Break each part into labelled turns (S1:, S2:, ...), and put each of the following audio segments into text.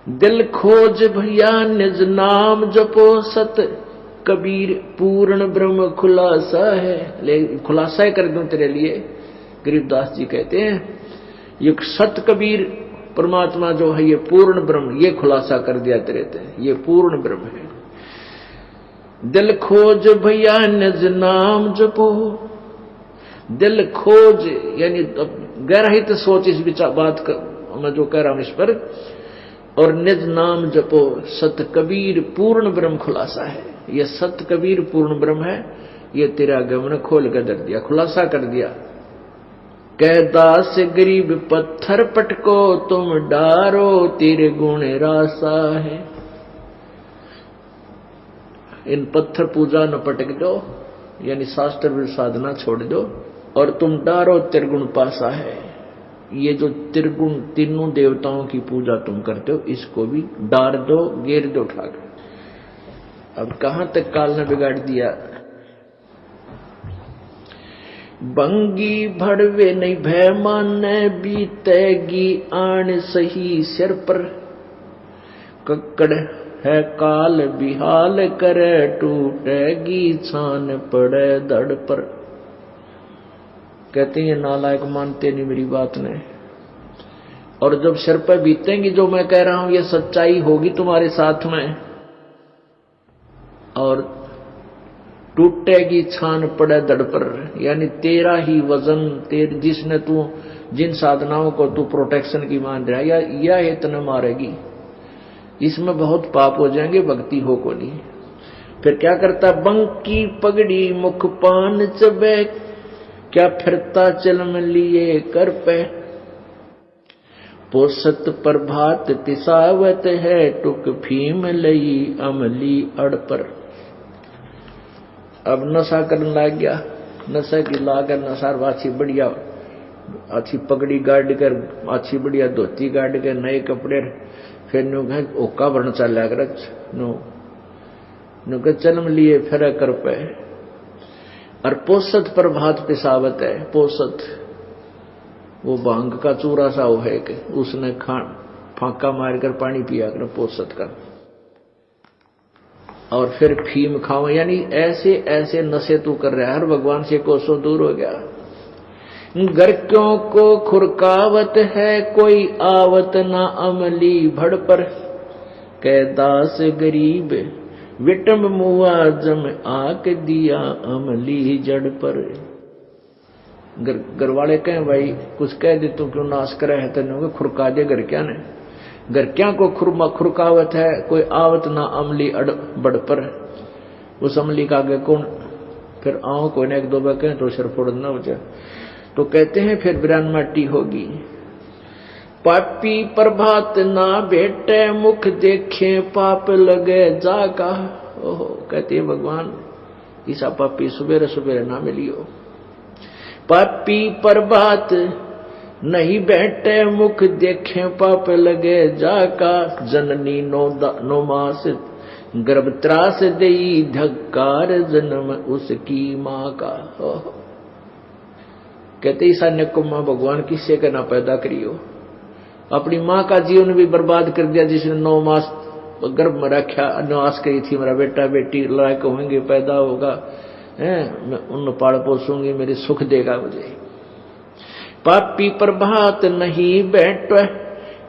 S1: दिल खोज भैया निज नाम जपो सत कबीर पूर्ण ब्रह्म खुलासा है। ले खुलासा कर दूं तेरे लिए, गरीबदास जी कहते हैं ये सत कबीर परमात्मा जो है ये पूर्ण ब्रह्म, ये खुलासा कर दिया तेरे ते, ये पूर्ण ब्रह्म है। दिल खोज भैया निज नाम जपो, दिल खोज यानी गहराई से सोच इस विचार बात का मैं जो कह रहा हूं इस पर, और निज नाम जपो सत कबीर पूर्ण ब्रह्म खुलासा है। ये सत कबीर पूर्ण ब्रह्म है, ये तेरा गमन खोल कर दर दिया, खुलासा कर दिया। कह दास गरीब पत्थर पटको तुम डारो तेरे गुण रासा है। इन पत्थर पूजा न पटक दो, यानी शास्त्र साधना छोड़ दो, और तुम डारो त्रिगुण पासा है। ये जो त्रिगुण तीनों देवताओं की पूजा तुम करते हो इसको भी डार दो, घेर दो ठाकर। अब कहां तक काल ने बिगाड़ दिया। बंगी भड़वे नहीं भय माने बीतेगी आन सही सिर पर, कक्कड़ है काल बिहाल करे टूटेगी छान पड़े धड़ पर। कहते हैं नालायक मानते नहीं मेरी बात ने, और जब सिर पर बीतेंगी जो मैं कह रहा हूं ये सच्चाई होगी तुम्हारे साथ में, और टूटेगी छान पड़े धड़ पर, यानी तेरा ही वजन तेरे जिसने तू जिन साधनाओं को तू प्रोटेक्शन की मान रहा है या इतना मारेगी, इसमें बहुत पाप हो जाएंगे, भक्ति हो को नहीं। फिर क्या करता, बंकी पगड़ी मुख पान चबे, क्या फिरता चलम लिए कर पे, पोसत प्रभात तिसावत है टुक फीम लई अमली अड़ पर। अब नशा करने लग गया, नशा की लाकर नशा अच्छी बढ़िया अच्छी पगड़ी गाड़ कर अच्छी बढ़िया धोती गाड़ कर नए कपड़े, फिर नु ओका भरना चल कर नु चलम लिए फिर कर पे। और पोसत प्रभात पिसावत है, पोसत वो भांग का चूरा सा वो है कि उसने फांका मारकर पानी पिया कर पोसत का, और फिर फीम खाओ, यानी ऐसे ऐसे नशे तू कर रहा है, हर भगवान से कोसों दूर हो गया। गर्क्यों को खुरकावत है कोई आवत ना अमली भड़ पर, कै दास गरीब विटम मुआजम आक दिया अमली जड़ पर। घर वाले कहें भाई कुछ कह दे तू क्यों नाश करे है, तेने खुरका दे घर क्या ने, घर क्या को खुरकावत है कोई आवत ना अमली अड़ बड़ पर। उस अमली का आगे कौन, फिर आओ कोई ने एक दो बार कहें तो सिर फोड़ ना हो जाए, तो कहते हैं फिर बिरान माटी होगी। पापी प्रभात ना बेटे मुख देखे पाप लगे जाका। ओहो, कहते हैं भगवान ईसा पापी सुबेरे सुबेरे ना मिलियो। पापी प्रभात नहीं बैठे मुख देखे पाप लगे जाका, जननी नो मास गर्भ त्रास देई धक्कार जन्म उसकी माँ का। कहते ईसा ने को मां भगवान किससे का ना पैदा करियो, अपनी मां का जीवन भी बर्बाद कर दिया जिसने 9 मास गर्भ में रखा, नवास करी थी मेरा बेटा बेटी लायक होंगे पैदा होगा, मैं उन पाल पोसूंगी मेरे सुख देगा मुझे। पापी प्रभात नहीं बैठे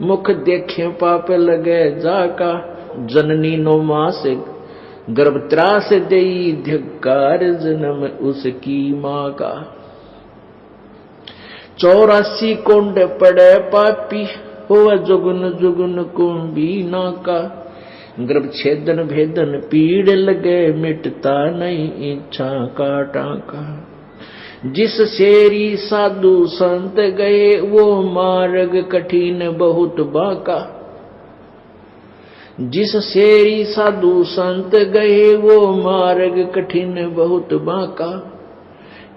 S1: मुख देखे पाप लगे जाका, जननी 9 मास गर्भ त्रास देई धिक्कार जन्म उसकी माँ का। 84 कुंड पड़े पापी हो जुगन जुगन कुंभी नाका, गर्भ छेदन भेदन पीड़ लगे मिटता नहीं इच्छा का टाका। जिस शेरी साधु संत गए वो मार्ग कठिन बहुत बाका, जिस शेरी साधु संत गए वो मार्ग कठिन बहुत बाका।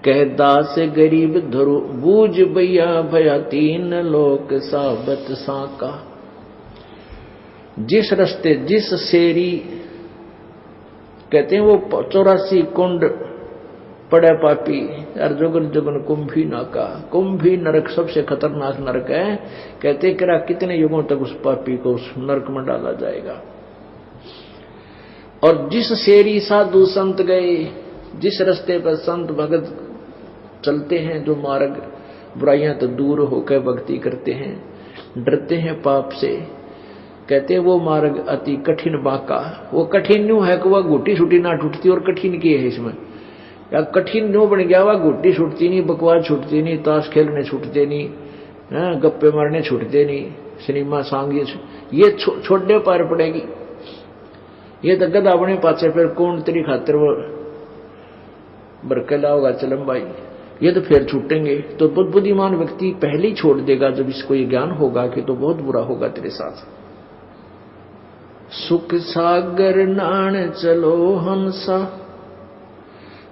S1: कह दास गरीब धरो बूझ भैया भया 3 लोक साबत साका। जिस रास्ते जिस शेरी कहते हैं वो 84 कुंड पड़े पापी यार जोगन जोगन कुंभी नाका। कुंभी नरक सबसे खतरनाक नरक है। कहते करा कितने युगों तक उस पापी को उस नरक में डाला जाएगा। और जिस शेरी साधु संत गए, जिस रास्ते पर संत भगत चलते हैं, जो मार्ग बुराइयां तो दूर होकर भक्ति करते हैं, डरते हैं पाप से, कहते वो मार्ग अति कठिन बाका। वो कठिन न्यू है कि वह घुटी छुटी ना टूटती, और कठिन की है इसमें या कठिन न्यू बन गया, वह घुटी छूटती नहीं, बकवास छूटती नहीं, ताश खेलने छूटते नहीं, गप्पे मारने छूटते नहीं, सिनेमा सांग ये छोड़ने पार पड़ेगी। ये तो गधा बने पाचे फिर कौन तेरी खातिर वो बरकला होगा चलम भाई, ये तो फिर छूटेंगे। तो बुद्धिमान व्यक्ति पहले ही छोड़ देगा जब इसको ये ज्ञान होगा कि तो बहुत बुरा होगा तेरे साथ। सुख सागर नाण चलो हंसा,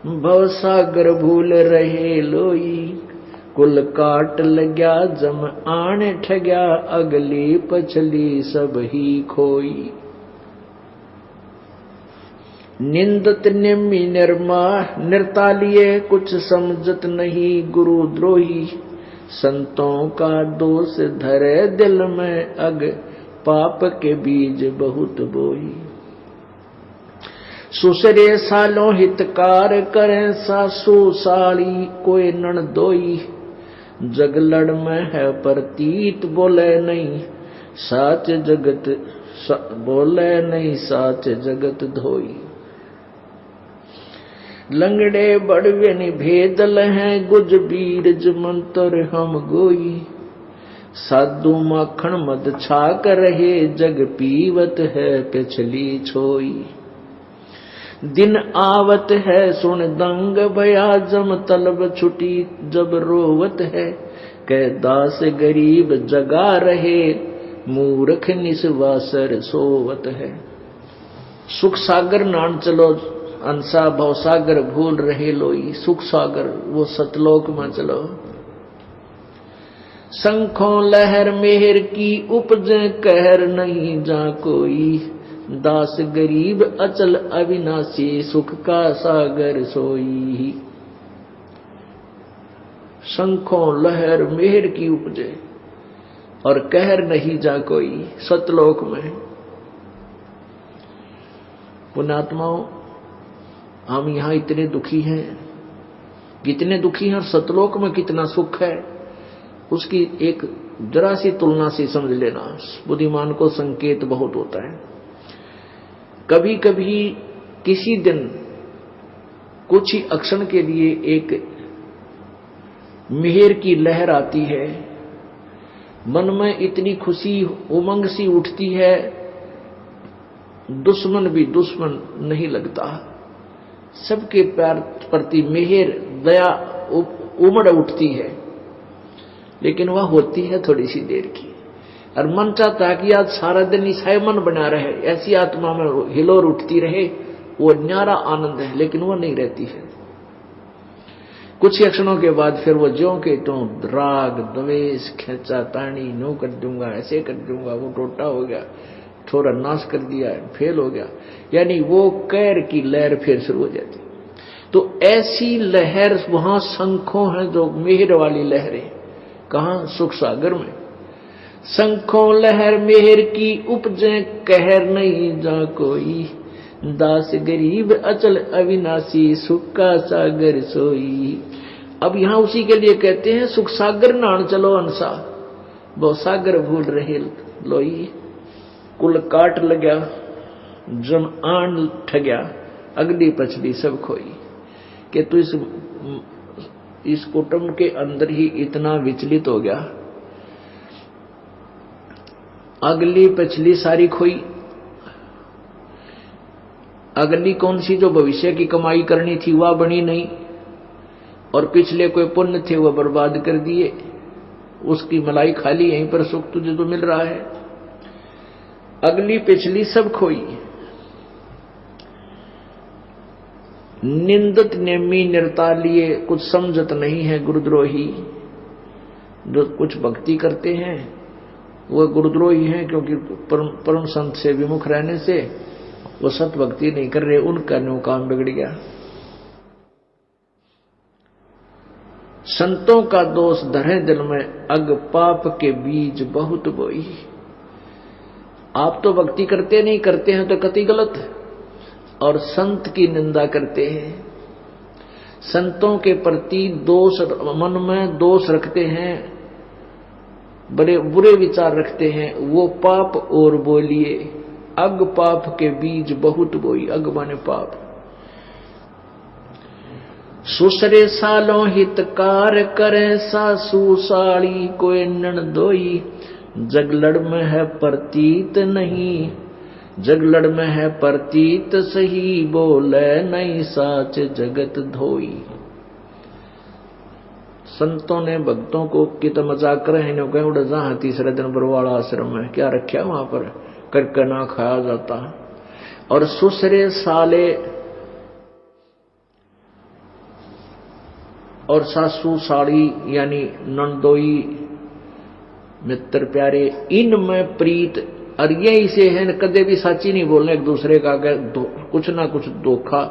S1: भव सागर भूल रहे लोई, कुल काट लग्या जम आने ठग्या, अगली पछली सब ही खोई। निंदत निम्मी निर्मा निर्तालिए, कुछ समझत नहीं गुरु द्रोही, संतों का दोष धरे दिल में, अग पाप के बीज बहुत बोई। सुसरे सालों हितकार करें, सासू साली कोई नणदोई, जग लड़ में है प्रतीत बोले नहीं, साच जगत बोले नहीं, साच जगत धोई। लंगड़े बड़वे निभेदल हैं, गुज बीरज मंत्र हम गोई, साधु माखन मद छाक रहे, जग पीवत है पिछली छोई। दिन आवत है सुन दंग भया, जम तलब छुटी जब रोवत है, कह दास गरीब जगा रहे, मूर्ख निस्वासर सोवत है। सुख सागर नान चलो अंसा, भव सागर भूल रहे लोई। सुख सागर वो सतलोक में चलो। शंखों लहर मेहर की उपजे, कहर नहीं जा कोई, दास गरीब अचल अविनाशी, सुख का सागर सोई। शंखों लहर मेहर की उपजे और कहर नहीं जा कोई, सतलोक में। पुण्यात्माओं, हम यहां इतने दुखी हैं, कितने दुखी हैं, और सतलोक में कितना सुख है, उसकी एक जरा सी तुलना से समझ लेना। बुद्धिमान को संकेत बहुत होता है। कभी कभी किसी दिन कुछ ही अक्षण के लिए एक मेहर की लहर आती है, मन में इतनी खुशी उमंग सी उठती है, दुश्मन भी दुश्मन नहीं लगता। सबके प्यार प्रति मेहर दया उमड़ उठती है, लेकिन वह होती है थोड़ी सी देर की। और मन चाहता है कि आज सारा दिन ईसाई मन बना रहे, ऐसी आत्मा में हिलोर उठती रहे, वो न्यारा आनंद है, लेकिन वो नहीं रहती है। कुछ ही क्षणों के बाद फिर वो ज्यों के तो राग द्वेष खेचा तानी, नो कर दूंगा, ऐसे कर दूंगा, वो टोटा हो गया, थोड़ा नाश कर दिया, फेल हो गया, यानी वो कैर की लहर फिर शुरू हो जाती। तो ऐसी लहर वहां शंखों हैं, जो मेहर वाली लहरें, कहां? सुख सागर में। शंखों लहर मेहर की उपजे, कहर नहीं जा कोई, दास गरीब अचल अविनाशी, सुख का सागर सोई। अब यहां उसी के लिए कहते हैं, सुख सागर नाण चलो अंसा, वो सागर भूल रहे लोई, कुल काट लग्या जम आन ठग्या, अगली पछली सब खोई। कि तू इस कुटुंब के अंदर ही इतना विचलित हो गया, अगली पिछली सारी खोई। अगली कौन सी? जो भविष्य की कमाई करनी थी वह बनी नहीं, और पिछले कोई पुण्य थे वह बर्बाद कर दिए, उसकी मलाई खाली, यहीं पर सुख तुझे तो मिल रहा है। अगली पिछली सब खोई। निंदत नेमी निर्तालिए, कुछ समझत नहीं है गुरुद्रोही। जो कुछ भक्ति करते हैं वह गुरुद्रोही हैं, क्योंकि परम संत से विमुख रहने से वो सत भक्ति नहीं कर रहे, उनका न्यू काम बिगड़ गया। संतों का दोष धरे दिल में, अग पाप के बीज बहुत बोई। आप तो भक्ति करते नहीं, करते हैं तो कति गलत, और संत की निंदा करते हैं, संतों के प्रति दोष, मन में दोष रखते हैं, बड़े बुरे विचार रखते हैं, वो पाप और बोलिए। अग पाप के बीज बहुत बोई, अग माने पाप। सुसरे सालों हितकार करे, सासू साड़ी कोई नणदोई। जगलड़ में है प्रतीत नहीं, जगलड़ में है प्रतीत सही, बोले नहीं साच जगत धोई। संतों ने भक्तों को कित मजाक कर कहीं उड़ जहां तीसरे दिन बरवाड़ा आश्रम में क्या रखा वहां पर करके ना खाया जाता। और सुसरे साले और सासू साड़ी यानी नंदोई मित्र प्यारे, इनमें प्रीत, और ये इसे है कदे भी साची नहीं बोलने एक दूसरे का, कुछ ना कुछ धोखा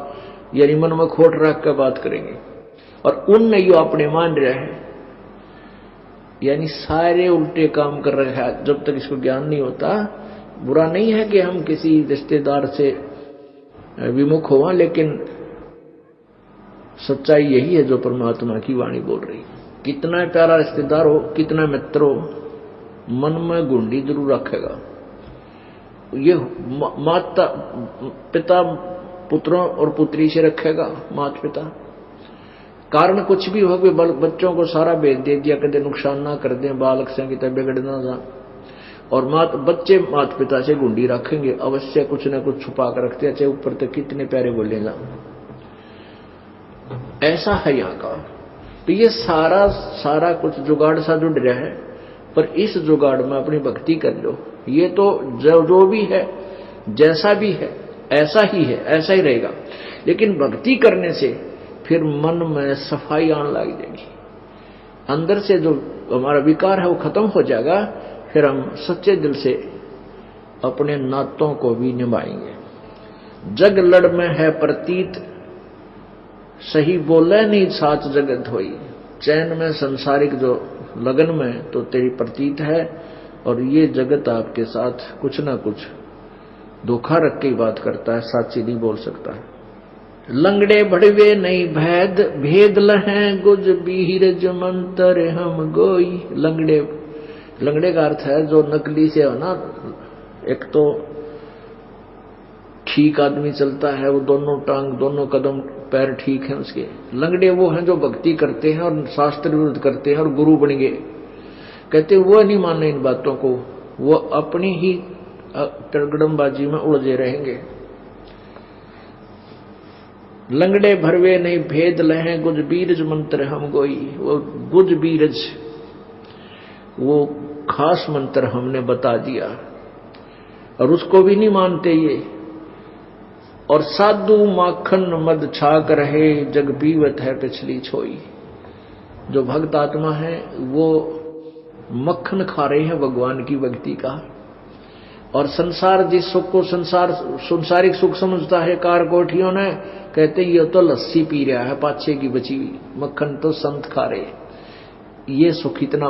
S1: यानी मन में खोट रख कर बात करेंगे। और उन यो अपने मान रहे हैं, यानी सारे उल्टे काम कर रहे हैं जब तक इसको ज्ञान नहीं होता। बुरा नहीं है कि हम किसी रिश्तेदार से विमुख हुआ, लेकिन सच्चाई यही है जो परमात्मा की वाणी बोल रही। कितना प्यारा रिश्तेदार हो, कितना मित्र हो, मन में गुंडी जरूर रखेगा। ये माता पिता पुत्रों और पुत्री से रखेगा, माता पिता, कारण कुछ भी हो, बच्चों को सारा भेज दे दिया, कदे नुकसान ना कर दें, बालक से कितना बिगड़ना जा। और बच्चे माता पिता से गुंडी रखेंगे, अवश्य कुछ न कुछ छुपा कर रखते हैं, चाहे ऊपर तक कितने प्यारे बोलेगा। ऐसा है यहाँ का। तो ये सारा कुछ जुगाड़ सा जुड़ रहा है, पर इस जुगाड़ में अपनी भक्ति कर लो। ये तो जो भी है, जैसा भी है, ऐसा ही है, ऐसा ही रहेगा। लेकिन भक्ति करने से फिर मन में सफाई आने लग जाएगी, अंदर से जो हमारा विकार है वो खत्म हो जाएगा। फिर हम सच्चे दिल से अपने नातों को भी निभाएंगे। जग लड़ में है प्रतीत सही, बोले नहीं साच जगत होई। चैन में संसारिक जो लगन में तो तेरी प्रतीत है, और ये जगत आपके साथ कुछ ना कुछ धोखा रख के बात करता है, साची नहीं बोल सकता है। लंगड़े भड़वे नहीं भेद, भेद लहें गुज बीरज मंतर हम गोई। लंगड़े का अर्थ है जो नकली से हो ना, एक तो ठीक आदमी चलता है, वो दोनों टांग दोनों कदम पैर ठीक है उसके। लंगड़े वो हैं जो भक्ति करते हैं और शास्त्र विरुद्ध करते हैं और गुरु बन गए। कहते वो नहीं माने इन बातों को, वो अपनी ही तड़गड़मबाजी में उलझे रहेंगे। लंगड़े भरवे नहीं भेद लहें गुज बीरज मंत्र हम गोई। वो गुज बीरज वो खास मंत्र हमने बता दिया और उसको भी नहीं मानते ये। और साधु माखन मद छाक रहे, जग पीवत है पिछली छोई। जो भक्त आत्मा है वो मक्खन खा रहे हैं भगवान की भक्ति का। और संसार जिस सुख को संसारिक सुख समझता है कार कोठियों ने, कहते ये तो लस्सी पी रहा है पाछे की बची हुई, मक्खन तो संत खा रहे। ये सुख इतना